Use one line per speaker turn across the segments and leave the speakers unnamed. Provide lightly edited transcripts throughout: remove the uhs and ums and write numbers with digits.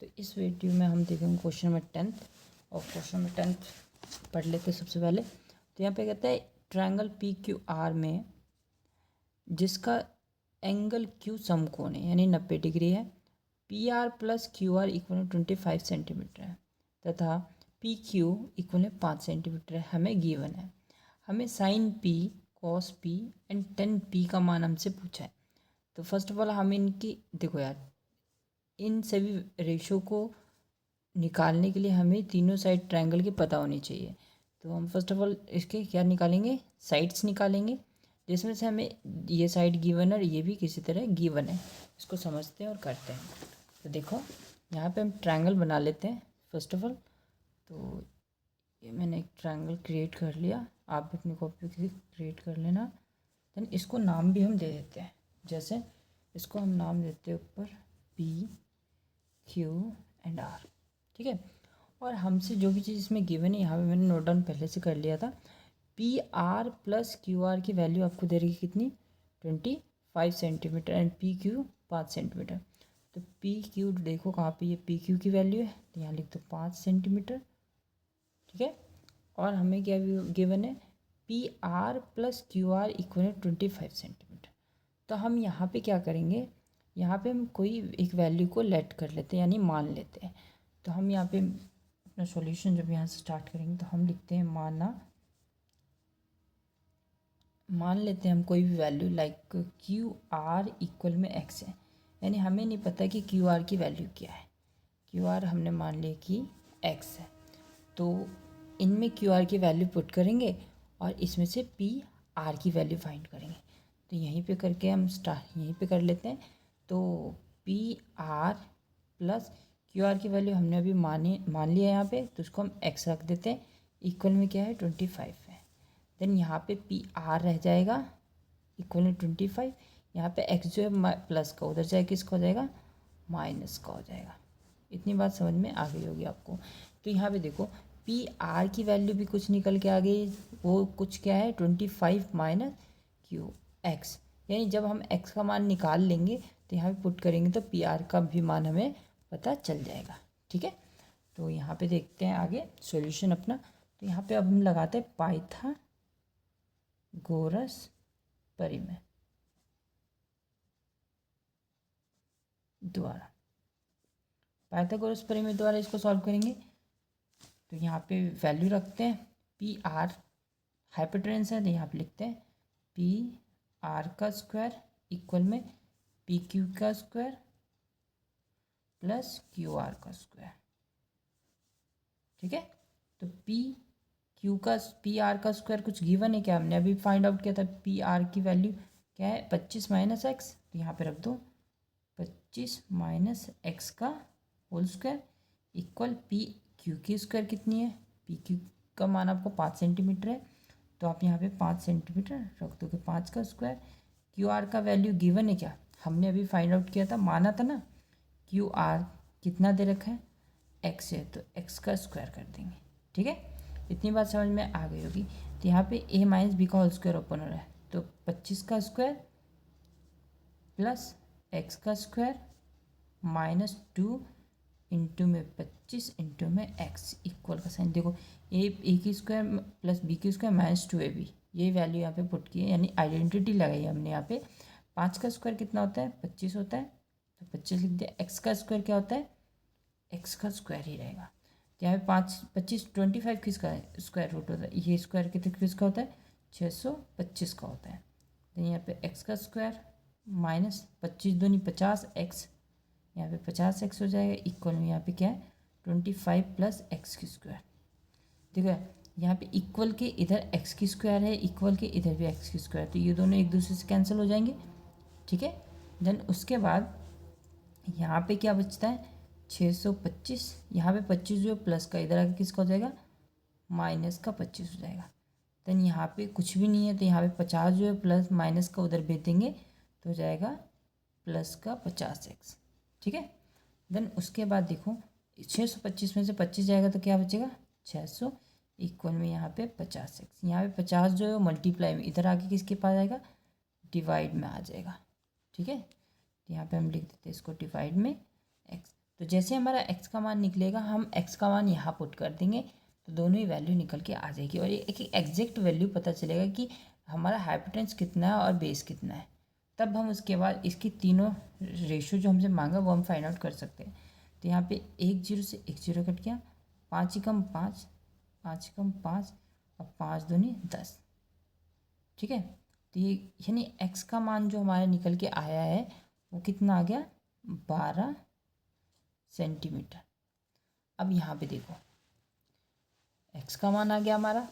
तो इस वीडियो में हम देखेंगे क्वेश्चन नंबर 10 और क्वेश्चन नंबर 10 पढ़ लेते हैं सबसे पहले। तो यहाँ पे कहता है ट्रायंगल पी क्यू आर में जिसका एंगल क्यू समकोण है यानी 90 डिग्री है, P R plus Q R equal 25 centimetre है तथा पी क्यू इक्वल 5 सेंटीमीटर है, हमें गिवन है। हमें sine P, cos P and tan P का मान हमसे पूछा है। तो फर्स्ट ऑफ ऑल हम इनकी देखो यार, इन सभी रेशो को निकालने के लिए हमें तीनों साइड ट्रायंगल की पता होनी चाहिए। तो हम फर्स्ट ऑफ ऑल इसके क्या निकालेंगे, साइड्स निकालेंगे, जिसमें से हमें ये साइड गिवन है और ये भी किसी तरह गिवन है। इसको समझते हैं और करते हैं। तो देखो यहाँ पे हम ट्रायंगल बना लेते हैं फर्स्ट ऑफ ऑल। तो ये मैंने एक ट्रायंगल क्रिएट कर लिया, आप भी अपनी कॉपी पे क्रिएट कर लेना। देन इसको नाम भी हम दे देते हैं, जैसे इसको हम नाम देते हैं ऊपर पी क्यू एंड आर, ठीक है। और हमसे जो भी चीज़ इसमें गिवन है, यहाँ पे मैंने नोट डाउन पहले से कर लिया था। P R plus Q R की वैल्यू आपको दे रही है कितनी, 25 centimetre and P Q 5 centimetre. तो पी क्यू देखो कहाँ पे ये पी क्यू की वैल्यू है, तो यहाँ लिख दो 5 सेंटीमीटर, ठीक है। और हमें क्या गिवन है, P R plus Q R equal 25 centimetre. तो हम यहाँ पे क्या करेंगे, यहाँ पे हम कोई एक वैल्यू को लेट कर लेते हैं यानी मान लेते हैं। तो हम यहाँ पे अपना सॉल्यूशन जब यहाँ से स्टार्ट करेंगे तो हम लिखते हैं मान लेते हैं हम कोई भी value like Q R equal में एक्स है, यानी हमें नहीं पता कि क्यू आर की वैल्यू क्या है। क्यू आर हमने मान लिया कि एक्स है, तो इनमें क्यू आर की वैल्यू पुट करेंगे और इसमें से पी आर की वैल्यू फाइंड करेंगे। तो यहीं पे करके हम यहीं पे कर लेते हैं। तो P R plus Q R की वैल्यू हमने अभी मान लिया यहाँ पे, तो उसको हम एक्स रख देते हैं। इक्वल में क्या है 25 है। देन यहाँ पे पी आर रह जाएगा इक्वल में 25। यहाँ पे एक्स जो है प्लस का उधर जाए किसका हो जाएगा, माइनस का हो जाएगा। इतनी बात समझ में आ गई होगी आपको। तो यहाँ पे देखो पी आर की वैल्यू भी कुछ निकल के आ गई, वो कुछ क्या है 25 माइनस क्यू एक्स, यानी जब हम एक्स का मान निकाल लेंगे तो यहाँ पे पुट करेंगे तो पी आर का भी मान हमें पता चल जाएगा, ठीक है। तो यहाँ पे देखते हैं आगे सॉल्यूशन अपना। तो यहाँ पे अब हम लगाते हैं पाइथागोरस परिमेय द्वारा। पाइथागोरस परिमेय द्वारा इसको सॉल्व करेंगे। तो यहाँ पे वैल्यू रखते हैं, पी आर हाइपोटेन्यूस है तो यहाँ पे लिखते हैं पी आर का स्क्वायर इक्वल में पी क्यू का स्क्वायर प्लस क्यू आर का स्क्वायर, ठीक है। तो पी आर का स्क्वायर कुछ गिवन है क्या, हमने अभी फाइंड आउट किया था। पी आर की वैल्यू क्या है 25 माइनस एक्स, तो यहाँ पे रख दो 25 माइनस एक्स का whole square equal P Q की स्क्वायर कितनी है, पी क्यू का मान आपको 5 सेंटीमीटर है, तो आप यहाँ पे 5 सेंटीमीटर रख दोगे, 5 का स्क्वायर। क्यू आर का वैल्यू गिवन है क्या, हमने अभी फाइंड आउट किया था, माना था ना। क्यू आर कितना दे रखा है, एक्स है, तो एक्स का स्क्वायर कर देंगे, ठीक है। इतनी बात समझ में आ गई होगी। तो यहाँ पे ए माइनस बी का होल स्क्वायर ओपन हो रहा है, तो 25 का स्क्वायर प्लस एक्स का स्क्वायर माइनस 2 इंटू में 25 इंटू में एक्स इक्वल का साइन। देखो ए की स्क्वायर प्लस बी की स्क्वायर माइनस 2 ए बी, ये वैल्यू यहाँ पे पुट की है, यानी आइडेंटिटी लगाई है हमने यहाँ पे। 5 का स्क्वायर कितना होता है 25 होता है, तो 25 लिख दिया। एक्स का स्क्वायर क्या होता है, एक्स का स्क्वायर ही रहेगा। तो यहाँ पे 25 25 किसका स्क्वायर रूट होता है, ये स्क्वायर किसका होता है 625 का होता है। तो यहाँ पे एक्स का स्क्वायर माइनस 25 दूनी 50 एक्स, यहाँ पे 50 एक्स हो जाएगा इक्वल में यहाँ पे क्या है 25 प्लस एक्स की स्क्वायर। देखो यहाँ पे इक्वल के इधर एक्स की स्क्वायर है, इक्वल के इधर भी एक्स की स्क्वायर, तो ये दोनों एक दूसरे से कैंसिल हो जाएंगे, ठीक है। देन उसके बाद यहाँ पे क्या बचता है 625, यहाँ पे 25 जो है प्लस का इधर आके किसका हो जाएगा माइनस का 25 हो जाएगा। देन यहाँ पे कुछ भी नहीं है, तो यहाँ पे 50 जो है प्लस माइनस का उधर भेज देंगे तो हो जाएगा प्लस का 50x, ठीक है। देन उसके बाद देखो 625 में से 25 जाएगा तो क्या बचेगा 600 इक्वल में यहाँ पे 50x, यहाँ पे 50 जो है मल्टीप्लाई में इधर आके किसके पास आएगा डिवाइड में आ जाएगा, ठीक है। तो यहाँ पे हम लिख देते हैं इसको डिवाइड में x। तो जैसे हमारा x का मान निकलेगा हम x का मान यहाँ पुट कर देंगे तो दोनों ही वैल्यू निकल के आ जाएगी और एक एग्जैक्ट वैल्यू पता चलेगा कि हमारा हाइपोटेन्यूज कितना है और बेस कितना है। तब हम उसके बाद इसकी तीनों रेशो जो हमसे मांगा वो हम फाइंड आउट कर सकते हैं। तो यहाँ पे 1 0 से 1 0 कट गया, 5 एकम 5, 5 एकम 5 और 5 दूनी 10। ठीक है, तो ये यानी x का मान जो हमारा निकल के आया है वो कितना आ गया, 12 सेंटीमीटर। अब यहाँ पे देखो x का मान आ गया हमारा,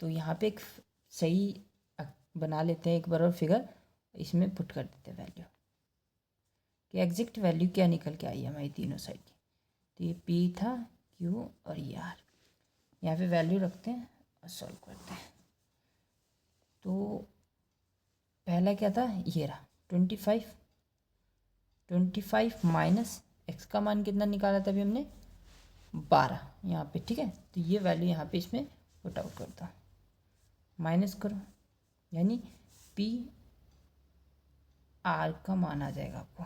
तो यहाँ पे एक सही बना लेते हैं एक बार और फिगर, इसमें पुट कर देते हैं वैल्यू कि एग्जैक्ट वैल्यू क्या निकल के आई है हमारी तीनों साइड की। तो ये p था, q और ये r, यहाँ पे वैल्यू रखते हैं और सॉल्व करते हैं। तो पहला क्या था, ये रहा 25 माइनस x का मान कितना निकाला था अभी हमने, 12 यहाँ पे। ठीक है, तो ये वैल्यू यहाँ पे इसमें पुट आउट करता हूँ, माइनस करो, यानी पी आर का मान आ जाएगा आपको।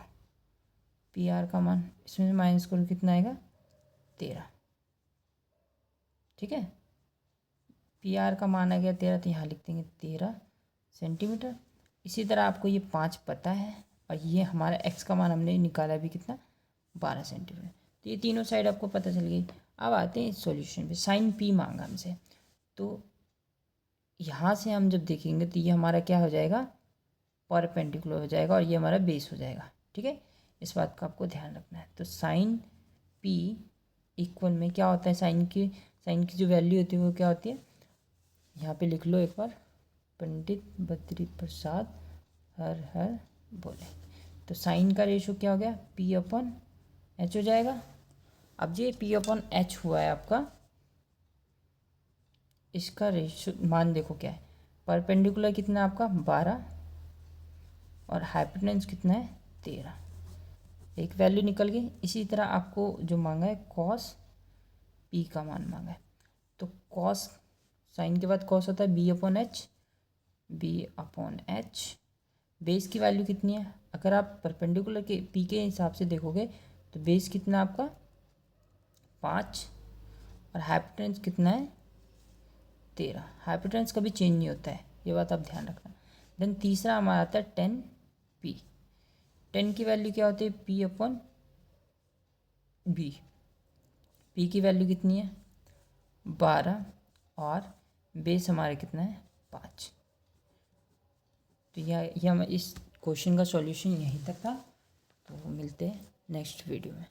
पी आर का मान इसमें से माइनस करो कितना आएगा, 13। ठीक है, पी आर का मान आ गया 13, तो यहाँ लिख देंगे 13 सेंटीमीटर। इसी तरह आपको ये 5 पता है और ये हमारा x का मान हमने निकाला भी कितना, 12 सेंटीमीटर। तो ये तीनों साइड आपको पता चल गई। अब आते हैं सॉल्यूशन पे। साइन p मांगा हमसे, तो यहाँ से हम जब देखेंगे तो ये हमारा क्या हो जाएगा, परपेंडिकुलर हो जाएगा और ये हमारा बेस हो जाएगा। ठीक है, इस बात का आपको ध्यान रखना है। तो साइन p इक्वल में क्या होता है, साइन की जो वैल्यू होती है वो क्या होती है, यहाँ पे लिख लो एक बार, पंडित बद्री प्रसाद हर हर बोले। तो साइन का रेशो क्या हो गया, p अपॉन h हो जाएगा। अब ये p अपॉन h हुआ है आपका, इसका रेशो मान देखो क्या है, परपेंडिकुलर कितना है आपका 12 और हाइपोटेन्यूज कितना है 13, एक वैल्यू निकल गई। इसी तरह आपको जो मांगा है कॉस p का मान मांगा है, तो कॉस साइन के बाद कॉस होता है b अपॉन एच। बेस की वैल्यू कितनी है, अगर आप परपेंडिकुलर के p के हिसाब से देखोगे तो बेस कितना आपका 5 और हाइपोटेन्यूज कितना है 13। हाइपोटेन्यूज कभी चेंज नहीं होता है, ये बात आप ध्यान रखना। देन तीसरा हमारा आता है 10p। 10 की वैल्यू क्या होती है, p अपॉन b। p की वैल्यू कितनी है 12 और बेस हमारा कितना है 5। तो यह हम इस क्वेश्चन का सॉल्यूशन यहीं तक था। तो मिलते हैं नेक्स्ट वीडियो में।